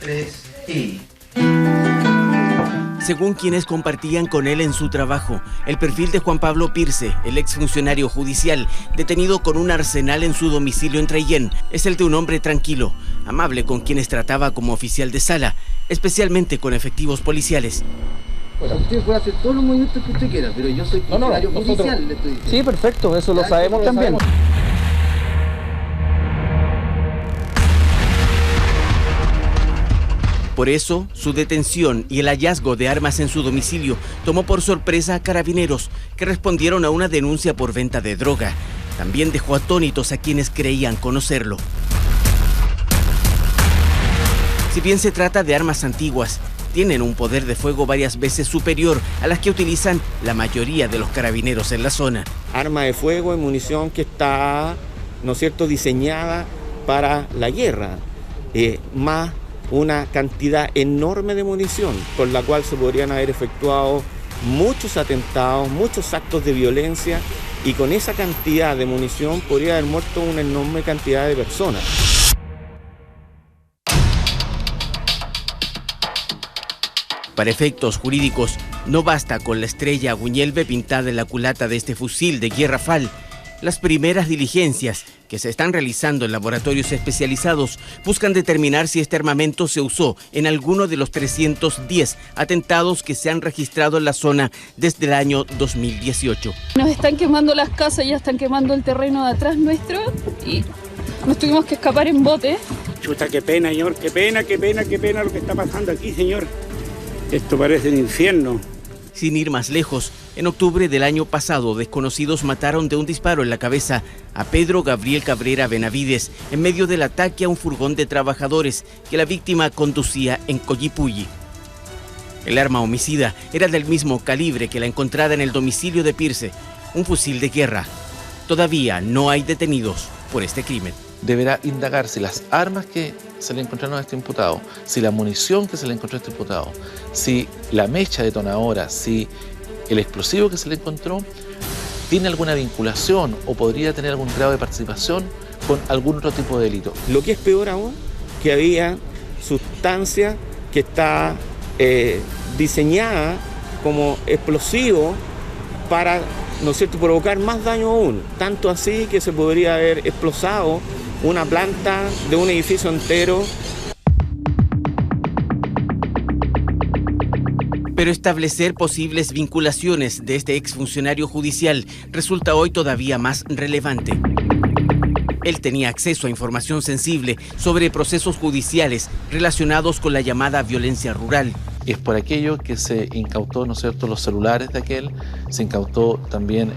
3 y... Según quienes compartían con él en su trabajo, el perfil de Juan Pablo Pirce, el exfuncionario judicial, detenido con un arsenal en su domicilio en Traillén, es el de un hombre tranquilo, amable con quienes trataba como oficial de sala, especialmente con efectivos policiales. Bueno, usted puede hacer todos los movimientos que usted quiera, pero yo soy funcionario judicial, le estoy diciendo. Sí, perfecto, eso lo sabemos también. Por eso, su detención y el hallazgo de armas en su domicilio tomó por sorpresa a carabineros que respondieron a una denuncia por venta de droga. También dejó atónitos a quienes creían conocerlo. Si bien se trata de armas antiguas, tienen un poder de fuego varias veces superior a las que utilizan la mayoría de los carabineros en la zona. Arma de fuego y munición que está, ¿no es cierto?, diseñada para la guerra, más una cantidad enorme de munición, con la cual se podrían haber efectuado muchos atentados, muchos actos de violencia, y con esa cantidad de munición podría haber muerto una enorme cantidad de personas. Para efectos jurídicos, no basta con la estrella Guñelve pintada en la culata de este fusil de guerra FAL. Las primeras diligencias que se están realizando en laboratorios especializados buscan determinar si este armamento se usó en alguno de los 310 atentados que se han registrado en la zona desde el año 2018. Nos están quemando las casas, ya están quemando el terreno de atrás nuestro y nos tuvimos que escapar en bote. Chuta, qué pena, señor, qué pena lo que está pasando aquí, señor. Esto parece un infierno. Sin ir más lejos, en octubre del año pasado, desconocidos mataron de un disparo en la cabeza a Pedro Gabriel Cabrera Benavides en medio del ataque a un furgón de trabajadores que la víctima conducía en Collipulli. El arma homicida era del mismo calibre que la encontrada en el domicilio de Pirce, un fusil de guerra. Todavía no hay detenidos por este crimen. Deberá indagar si las armas que se le encontraron a este imputado, si la munición que se le encontró a este imputado, si la mecha detonadora, si el explosivo que se le encontró tiene alguna vinculación o podría tener algún grado de participación con algún otro tipo de delito. Lo que es peor aún, que había sustancia que está diseñada como explosivo para, ¿no es cierto?, provocar más daño aún, tanto así que se podría haber explosado una planta de un edificio entero. Pero establecer posibles vinculaciones de este exfuncionario judicial resulta hoy todavía más relevante. Él tenía acceso a información sensible sobre procesos judiciales relacionados con la llamada violencia rural. Es por aquello que se incautó, ¿no es cierto?, los celulares de aquel, se incautó también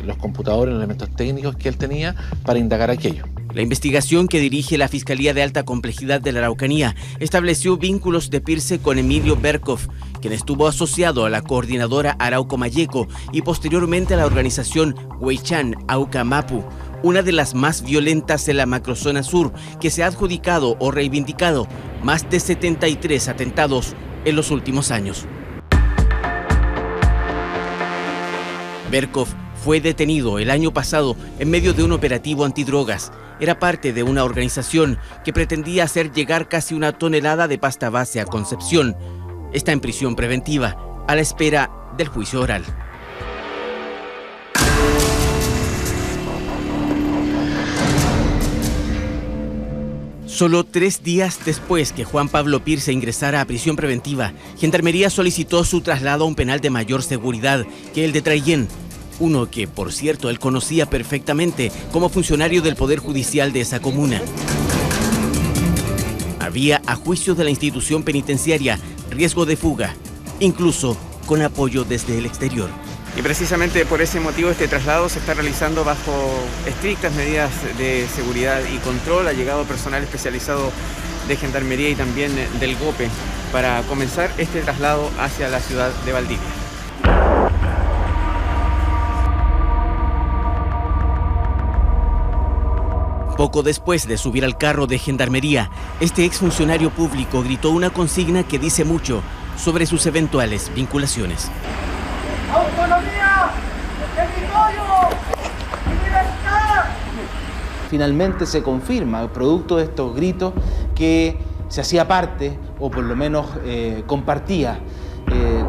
los computadores, los elementos técnicos que él tenía para indagar aquello. La investigación que dirige la Fiscalía de Alta Complejidad de la Araucanía estableció vínculos de Pirce con Emilio Berkov, quien estuvo asociado a la coordinadora Arauco Mayeco y posteriormente a la organización Huaychan Auca Mapu, una de las más violentas en la macrozona sur, que se ha adjudicado o reivindicado más de 73 atentados en los últimos años. Berkov fue detenido el año pasado en medio de un operativo antidrogas. Era parte de una organización que pretendía hacer llegar casi 1 tonelada de pasta base a Concepción. Está en prisión preventiva, a la espera del juicio oral. Solo 3 días después que Juan Pablo Pirce ingresara a prisión preventiva, Gendarmería solicitó su traslado a un penal de mayor seguridad que el de Traillén, uno que, por cierto, él conocía perfectamente como funcionario del Poder Judicial de esa comuna. Había, a juicio de la institución penitenciaria, riesgo de fuga, incluso con apoyo desde el exterior. Y precisamente por ese motivo este traslado se está realizando bajo estrictas medidas de seguridad y control. Ha llegado personal especializado de Gendarmería y también del GOPE para comenzar este traslado hacia la ciudad de Valdivia. Poco después de subir al carro de Gendarmería, este exfuncionario público gritó una consigna que dice mucho sobre sus eventuales vinculaciones. ¡Autonomía! ¡Territorio! ¡Libertad! Finalmente se confirma, producto de estos gritos, que se hacía parte, o por lo menos compartía,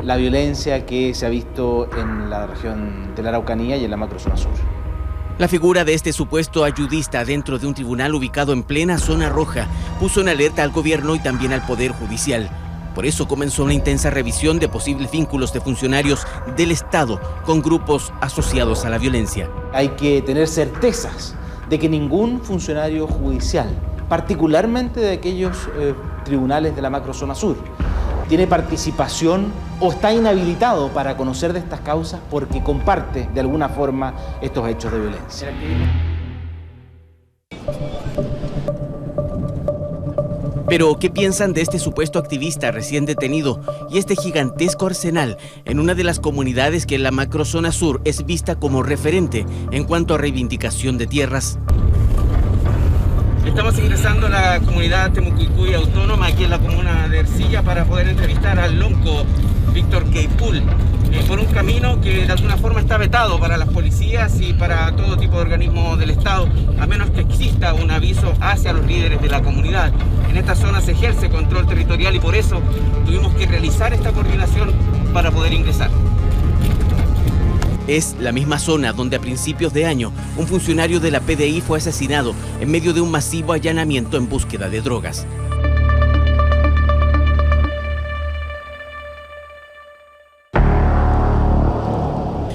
la violencia que se ha visto en la región de la Araucanía y en la macrozona sur. La figura de este supuesto ayudista dentro de un tribunal ubicado en plena zona roja puso en alerta al gobierno y también al Poder Judicial. Por eso comenzó una intensa revisión de posibles vínculos de funcionarios del Estado con grupos asociados a la violencia. Hay que tener certezas de que ningún funcionario judicial, particularmente de aquellos tribunales de la macrozona sur, tiene participación o está inhabilitado para conocer de estas causas porque comparte de alguna forma estos hechos de violencia. Pero, ¿qué piensan de este supuesto activista recién detenido y este gigantesco arsenal en una de las comunidades que en la macrozona sur es vista como referente en cuanto a reivindicación de tierras? Estamos ingresando a la comunidad Temucuicui autónoma, aquí en la comuna de Ercilla, para poder entrevistar al lonco Víctor Queipul, por un camino que de alguna forma está vetado para las policías y para todo tipo de organismos del Estado, a menos que exista un aviso hacia los líderes de la comunidad. En esta zona se ejerce control territorial y por eso tuvimos que realizar esta coordinación para poder ingresar. Es la misma zona donde a principios de año un funcionario de la PDI fue asesinado en medio de un masivo allanamiento en búsqueda de drogas.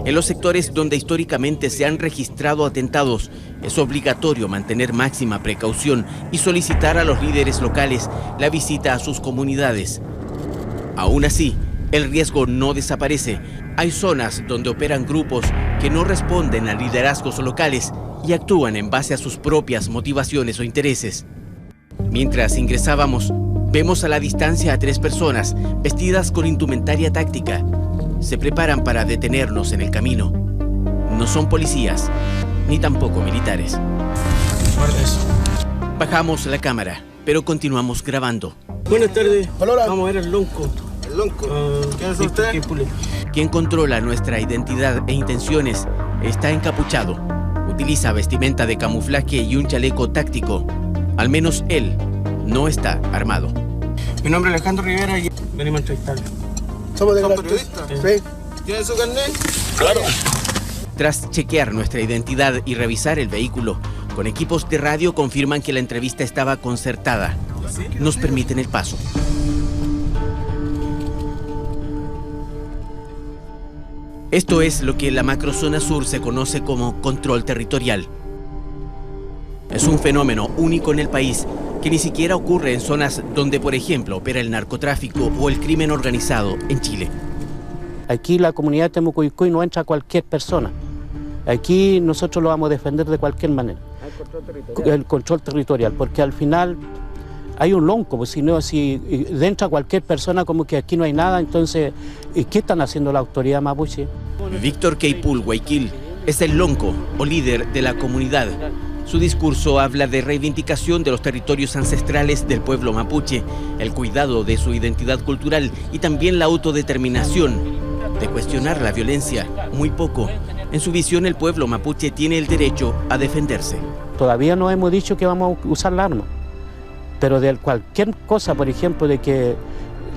En los sectores donde históricamente se han registrado atentados, es obligatorio mantener máxima precaución y solicitar a los líderes locales la visita a sus comunidades. Aún así, el riesgo no desaparece. Hay zonas donde operan grupos que no responden a liderazgos locales y actúan en base a sus propias motivaciones o intereses. Mientras ingresábamos, vemos a la distancia a 3 personas vestidas con indumentaria táctica. Se preparan para detenernos en el camino. No son policías, ni tampoco militares. Bajamos la cámara, pero continuamos grabando. Buenas tardes. Hola. Vamos a ver al lonco. El lonco. ¿Quién es usted? Quien controla nuestra identidad e intenciones está encapuchado. Utiliza vestimenta de camuflaje y un chaleco táctico. Al menos él no está armado. Mi nombre es Alejandro Rivera y venimos a entrevistarle. ¿Somos periodistas? Sí. ¿Tiene su carnet? Claro. Tras chequear nuestra identidad y revisar el vehículo, con equipos de radio confirman que la entrevista estaba concertada. Nos permiten el paso. Esto es lo que en la macrozona sur se conoce como control territorial. Es un fenómeno único en el país que ni siquiera ocurre en zonas donde, por ejemplo, opera el narcotráfico o el crimen organizado en Chile. Aquí la comunidad de Temucuicui no entra cualquier persona. Aquí nosotros lo vamos a defender de cualquier manera. El control territorial, porque al final hay un lonco, pues si entra cualquier persona como que aquí no hay nada, entonces, ¿qué están haciendo la autoridad mapuche? Víctor Queipul Guayquil es el lonco o líder de la comunidad. Su discurso habla de reivindicación de los territorios ancestrales del pueblo mapuche, el cuidado de su identidad cultural y también la autodeterminación, de cuestionar la violencia, muy poco. En su visión, el pueblo mapuche tiene el derecho a defenderse. Todavía no hemos dicho que vamos a usar la arma, pero de cualquier cosa, por ejemplo, de que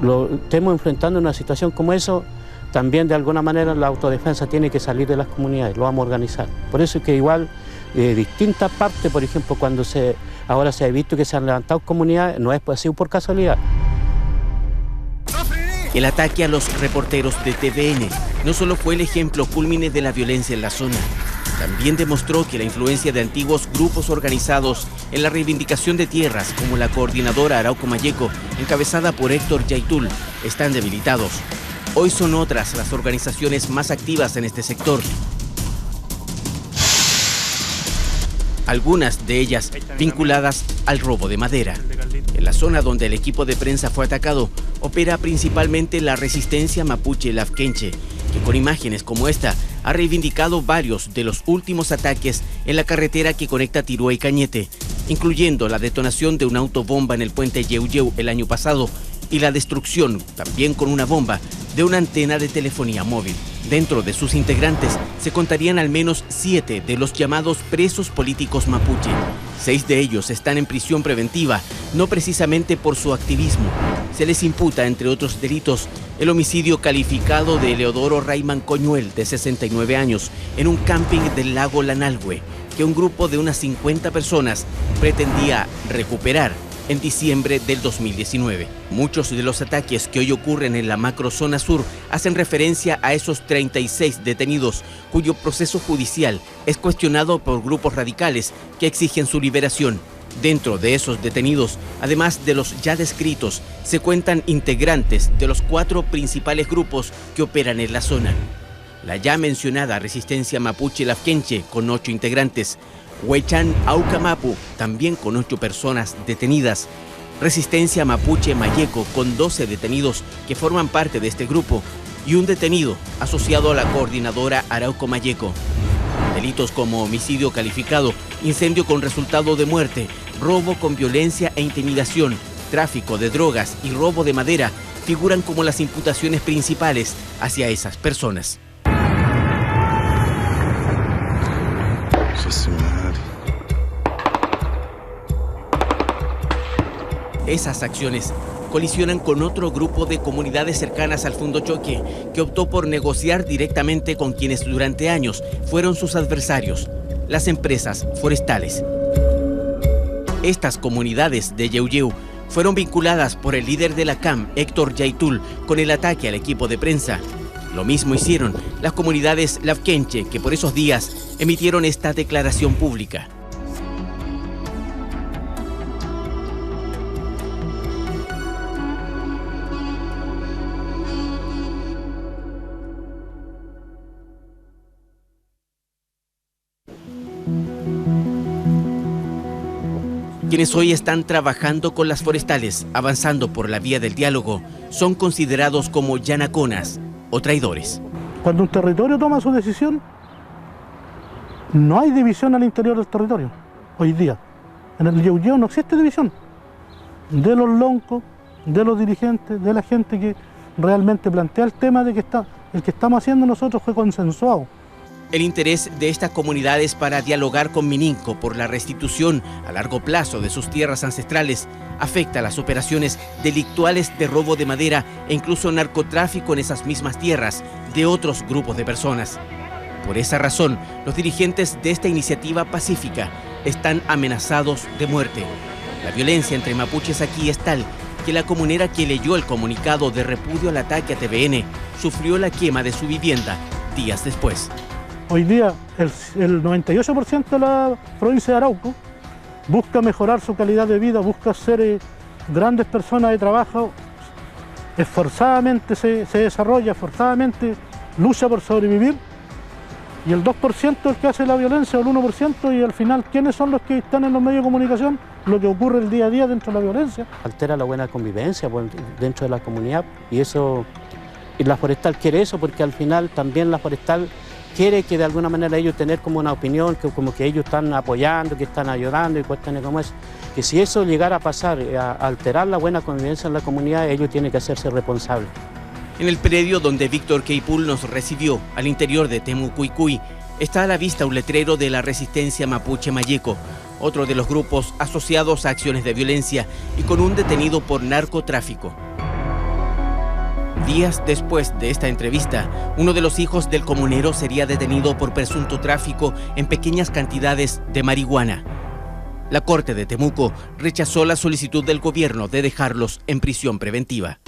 lo estemos enfrentando en una situación como eso, también de alguna manera la autodefensa tiene que salir de las comunidades, lo vamos a organizar. Por eso es que igual distintas partes, por ejemplo, cuando ahora se ha visto que se han levantado comunidades, no es así por casualidad. El ataque a los reporteros de TVN no solo fue el ejemplo cúlmine de la violencia en la zona, también demostró que la influencia de antiguos grupos organizados en la reivindicación de tierras, como la coordinadora Arauco Mayeco, encabezada por Héctor Yaitul, están debilitados. Hoy son otras las organizaciones más activas en este sector. Algunas de ellas vinculadas al robo de madera. En la zona donde el equipo de prensa fue atacado, opera principalmente la resistencia mapuche Lafkenche, que con imágenes como esta ha reivindicado varios de los últimos ataques en la carretera que conecta Tirúa y Cañete, incluyendo la detonación de una autobomba en el puente Yeuyeu el año pasado y la destrucción, también con una bomba, de una antena de telefonía móvil. Dentro de sus integrantes se contarían al menos 7 de los llamados presos políticos mapuche. 6 de ellos están en prisión preventiva, no precisamente por su activismo. Se les imputa, entre otros delitos, el homicidio calificado de Eleodoro Rayman Coñuel, de 69 años, en un camping del lago Lanalhue, que un grupo de unas 50 personas pretendía recuperar en diciembre del 2019. Muchos de los ataques que hoy ocurren en la macrozona sur hacen referencia a esos 36 detenidos cuyo proceso judicial es cuestionado por grupos radicales que exigen su liberación. Dentro de esos detenidos, además de los ya descritos, se cuentan integrantes de los 4 principales grupos que operan en la zona. La ya mencionada Resistencia Mapuche Lafkenche, con 8 integrantes, Huaychán Aucamapu, también con 8 personas detenidas, Resistencia Mapuche Mayeco, con 12 detenidos que forman parte de este grupo, y un detenido asociado a la coordinadora Arauco Mayeco. Delitos como homicidio calificado, incendio con resultado de muerte, robo con violencia e intimidación, tráfico de drogas y robo de madera figuran como las imputaciones principales hacia esas personas. Esas acciones colisionan con otro grupo de comunidades cercanas al Fundo Choque, que optó por negociar directamente con quienes durante años fueron sus adversarios, las empresas forestales. Estas comunidades de Yeuyeu fueron vinculadas por el líder de la CAM, Héctor Yaitul, con el ataque al equipo de prensa. Lo mismo hicieron las comunidades Lafkenche, que por esos días emitieron esta declaración pública. Quienes hoy están trabajando con las forestales, avanzando por la vía del diálogo, son considerados como yanaconas o traidores. Cuando un territorio toma su decisión, no hay división al interior del territorio. Hoy día, en el Yeuyeu no existe división de los loncos, de los dirigentes, de la gente que realmente plantea el tema de que el que estamos haciendo nosotros fue consensuado. El interés de estas comunidades para dialogar con Mininco por la restitución a largo plazo de sus tierras ancestrales afecta a las operaciones delictuales de robo de madera e incluso narcotráfico en esas mismas tierras de otros grupos de personas. Por esa razón, los dirigentes de esta iniciativa pacífica están amenazados de muerte. La violencia entre mapuches aquí es tal que la comunera que leyó el comunicado de repudio al ataque a TVN sufrió la quema de su vivienda días después. Hoy día el 98% de la provincia de Arauco busca mejorar su calidad de vida, busca ser grandes personas de trabajo, esforzadamente se desarrolla, esforzadamente lucha por sobrevivir, y el 2% es el que hace la violencia, o el 1%, y al final, ¿quiénes son los que están en los medios de comunicación? Lo que ocurre el día a día dentro de la violencia. Altera la buena convivencia dentro de la comunidad, y la forestal quiere eso, porque al final también la forestal quiere que de alguna manera ellos tener como una opinión, que como que ellos están apoyando, que están ayudando y cuestiones como eso. Que si eso llegara a pasar, a alterar la buena convivencia en la comunidad, ellos tienen que hacerse responsables. En el predio donde Víctor Queipul nos recibió, al interior de Temucuicui, está a la vista un letrero de la Resistencia Mapuche Mayeco, otro de los grupos asociados a acciones de violencia y con un detenido por narcotráfico. Días después de esta entrevista, uno de los hijos del comunero sería detenido por presunto tráfico en pequeñas cantidades de marihuana. La Corte de Temuco rechazó la solicitud del gobierno de dejarlos en prisión preventiva.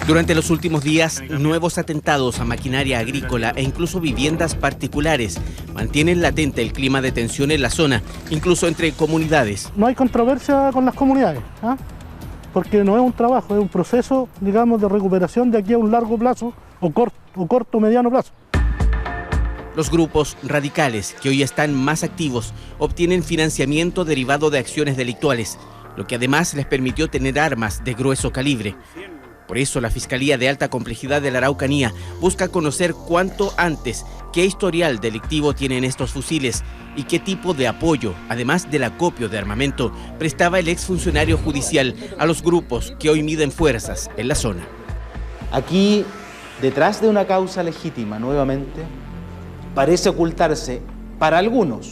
Durante los últimos días, nuevos atentados a maquinaria agrícola e incluso viviendas particulares mantienen latente el clima de tensión en la zona, incluso entre comunidades. No hay controversia con las comunidades, porque no es un trabajo, es un proceso, digamos, de recuperación de aquí a un largo plazo o corto o mediano plazo. Los grupos radicales, que hoy están más activos, obtienen financiamiento derivado de acciones delictuales, lo que además les permitió tener armas de grueso calibre. Por eso la Fiscalía de Alta Complejidad de la Araucanía busca conocer cuánto antes qué historial delictivo tienen estos fusiles y qué tipo de apoyo, además del acopio de armamento, prestaba el exfuncionario judicial a los grupos que hoy miden fuerzas en la zona. Aquí, detrás de una causa legítima, nuevamente, parece ocultarse, para algunos,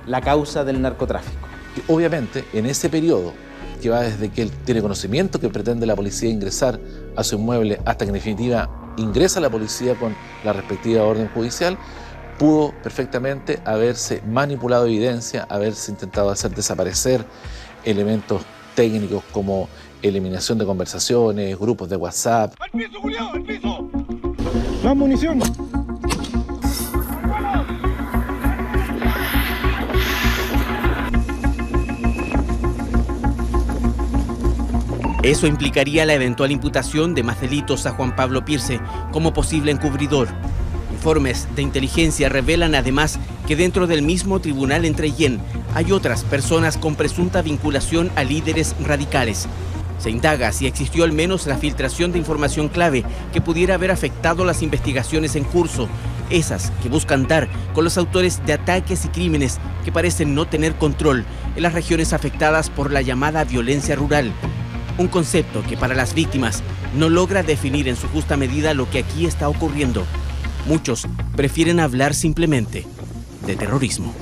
la causa del narcotráfico. Obviamente, en ese periodo, que va desde que él tiene conocimiento que pretende la policía ingresar a su inmueble hasta que en definitiva ingresa la policía con la respectiva orden judicial, pudo perfectamente haberse manipulado evidencia, haberse intentado hacer desaparecer elementos técnicos como eliminación de conversaciones, grupos de WhatsApp. ¡Al piso, Julián! ¡Al piso! ¡Más munición! Eso implicaría la eventual imputación de más delitos a Juan Pablo Pirce como posible encubridor. Informes de inteligencia revelan además que dentro del mismo tribunal en Trellén hay otras personas con presunta vinculación a líderes radicales. Se indaga si existió al menos la filtración de información clave que pudiera haber afectado las investigaciones en curso, esas que buscan dar con los autores de ataques y crímenes que parecen no tener control en las regiones afectadas por la llamada violencia rural. Un concepto que para las víctimas no logra definir en su justa medida lo que aquí está ocurriendo. Muchos prefieren hablar simplemente de terrorismo.